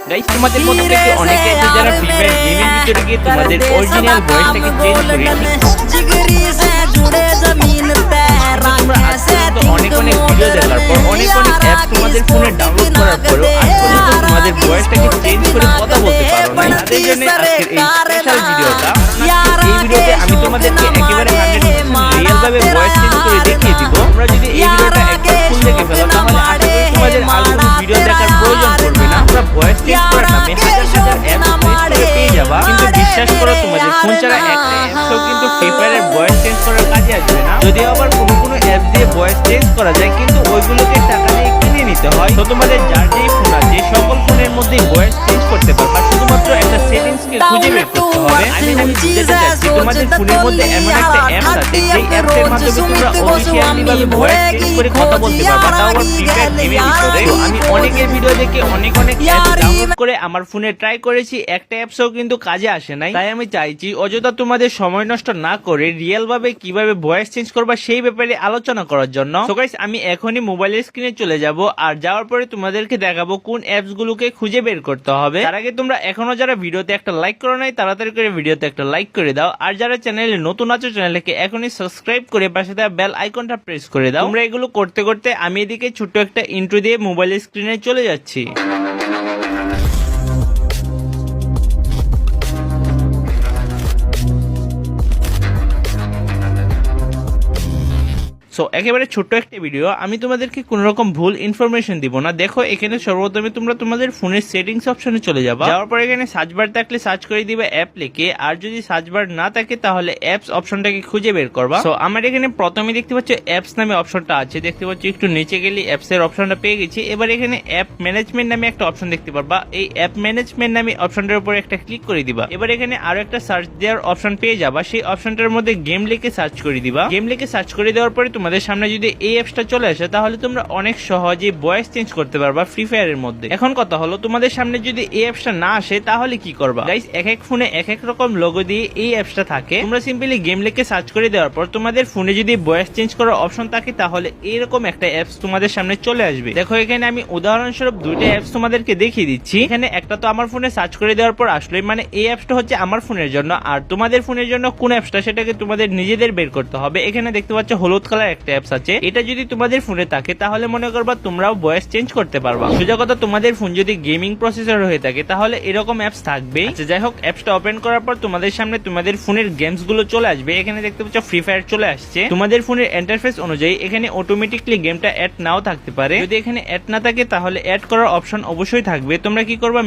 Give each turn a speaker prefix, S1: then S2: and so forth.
S1: Guys তোমাদের মধ্যে থেকে অনেকে আছে যারা ফ্রি ফায়ার গেমের ভিতরে গিয়ে তোমাদের অরিজিনাল ভয়েসটাকে চেঞ্জ করে তোমরা আজ পর্যন্ত অনেক ভিডিও দেখার পর অনেক অ্যাপ তোমাদের ফোনে ডাউনলোড করার পরেও আজ পর্যন্ত তোমাদের ভয়েসটাকে চেঞ্জ করে কথা বলতে পারো না। তাদের জন্য আজকের এই স্পেশাল ভিডিওটা। এই ভিডিওতে আমি তোমাদেরকে একেবারে 100% রিয়েল ভাবে ভয়েস চেঞ্জ করে দেখিয়ে দিব। তোমরা যদি এই ভিডিওটা একবার ফুল দেখে ফেলো তাহলে আশা করি তোমাদের আর কোনো ভিডিও দেখার প্রয়োজন পড়বে না। তোমরা ভয়েস চেঞ্জ করার নামে হাজার অ্যাপ করে পেয়ে যাবা, কিন্তু বিশ্বাস করো তোমাদের ফোন ছাড়া একটা অ্যাপসও কিন্তু ফ্রি ফায়ারের ভয়েস চেঞ্জ করার কাজে আসবে না। যদিও আবার কোনো অ্যাপ দিয়ে ভয়েস চেঞ্জ করা যায়, কিন্তু ওইগুলোকে টাকা দিয়ে কিনে নিতে হয়। তো তোমাদের যার যেই ফোন আছে সকল ফোনের মধ্যেই ভয়েস চেঞ্জ করতে পারবা, শুধুমাত্র একটা সেটিংসকে খুঁজে বের করতে হবে। আমি বুঝতে চাচ্ছি তোমাদের ফোনের মধ্যে এমন একটা অ্যাপস আছে যেই অ্যাপসের মাধ্যমে তোমরা অফিশিয়ালি ভাবে ভয়েস চেঞ্জ করে কথা বলতে পারবা, তাও আবার ফ্রি ফায়ার গেমের ভিতরে। তো আমি অনেকের ভিডিও দেখে অনেক অ্যাপ ডাউনলোড করে আমার ফোনে ট্রাই করেছি, একটা অ্যাপসও কিন্তু কাজে আসে নাই। তাই আমি চাইছি অযথা তোমাদের সময় নষ্ট না করে রিয়েল ভাবে কিভাবে ভয়েস চেঞ্জ করবা সেই ব্যাপারে আলোচনা করার জন্য। সো গাইস আমি এখনই মোবাইলের স্ক্রিনে চলে যাব, আর যাওয়ার পরে তোমাদেরকে দেখাবো কোন অ্যাপস গুলোকে খুঁজে বের করতে হবে। তার আগে তোমরা এখনো যারা ভিডিওতে একটা লাইক করো নাই তাড়াতাড়ি করে ভিডিওতে একটা লাইক করে দাও, আর যারা চ্যানেলে নতুন আছো চ্যানেলকে এখনই সাবস্ক্রাইব করে পাশে দেওয়া বেল আইকনটা প্রেস করে দাও। তোমরা এগুলো করতে করতে আমি এদিকে ছোট্ট একটা ইন্ট্রো দিয়ে মোবাইলের স্ক্রিনে চলে যাচ্ছি। সো একেবারে ছোট্ট একটা ভিডিও, আমি তোমাদেরকে কোনো রকম ভুল ইনফরমেশন দিব না। দেখো এখানে সর্বপ্রথমে তোমরা তোমাদের ফোনের সেটিংস অপশনে চলে যাবা, যাওয়ার পর এখানে সার্চ বার থাকলে সার্চ করে দিবে অ্যাপ লিখে, আর যদি সার্চ বার না থাকে তাহলে অ্যাপস অপশনটাকে খুঁজে বের করবা। সো আমার এখানে প্রথমে দেখতে পাচ্ছ অ্যাপস নামে অপশনটা আছে, দেখতে পাচ্ছ একটু নিচে গেলে অ্যাপস এর অপশনটা পেয়ে গেছি। এবার এখানে অ্যাপ ম্যানেজমেন্ট নামে একটা অপশন দেখতে পারবা, এই অ্যাপ ম্যানেজমেন্ট নামে অপশনটার উপর একটা ক্লিক করে দিবা। এবার এখানে আরো একটা সার্চ দেওয়ার অপশন পেয়ে যাবা, সেই অপশনটার মধ্যে গেম লিখে সার্চ করে দিবা। গেম লিখে সার্চ করে দেওয়ার পরে তোমাদের সামনে যদি এই অ্যাপসটা চলে আসে তাহলে তোমরা অনেক সহজেই ভয়েস চেঞ্জ করতে পারবা ফ্রি ফায়ারের মধ্যে। এখন কথা হলো তোমাদের সামনে যদি এই অ্যাপসটা না আসে তাহলে কি করবা। গাইস এক এক ফোনে এক এক রকম লোগো দিয়ে এই অ্যাপসটা থাকে। তোমরা সিম্পলি গেম লিখে সার্চ করে দেওয়ার পর তোমাদের ফোনে যদি ভয়েস চেঞ্জ করার অপশন থাকে তাহলে এরকম একটা অ্যাপস তোমাদের সামনে চলে আসবে। দেখো এখানে আমি উদাহরণস্বরূপ দুইটা অ্যাপস তোমাদেরকে দেখিয়ে দিচ্ছি। এখানে একটা তো আমার ফোনে সার্চ করে দেওয়ার পর আসলে, মানে এই অ্যাপসটা হচ্ছে আমার ফোনের জন্য, আর তোমাদের ফোনের জন্য কোন অ্যাপসটা সেটাকে তোমাদের নিজেদের বের করতে হবে। এখানে দেখতে পাচ্ছ হলুদ কালার একটা অ্যাপস আছে, এটা যদি তোমাদের ফোনে থাকে তাহলে মনে করবা তোমরাও ভয়েস চেঞ্জ করতে পারবা। সোজা কথা তোমাদের ফোন যদি গেমিং প্রসেসর হয়ে থাকে তাহলে এরকম অ্যাপস থাকবে। আচ্ছা যাই হোক, অ্যাপসটা ওপেন করার পর তোমাদের সামনে তোমাদের ফোনের গেমস গুলো চলে আসবে। এখানে দেখতে পাচ্ছ ফ্রি ফায়ার চলে আসছে। তোমাদের ফোনের ইন্টারফেস অনুযায়ী এখানে অটোমেটিকলি গেমটা অ্যাড নাও থাকতে পারে। যদি এখানে অ্যাড না থাকে তাহলে অ্যাড করার অপশন অবশ্যই থাকবে। তোমরা কি করবা,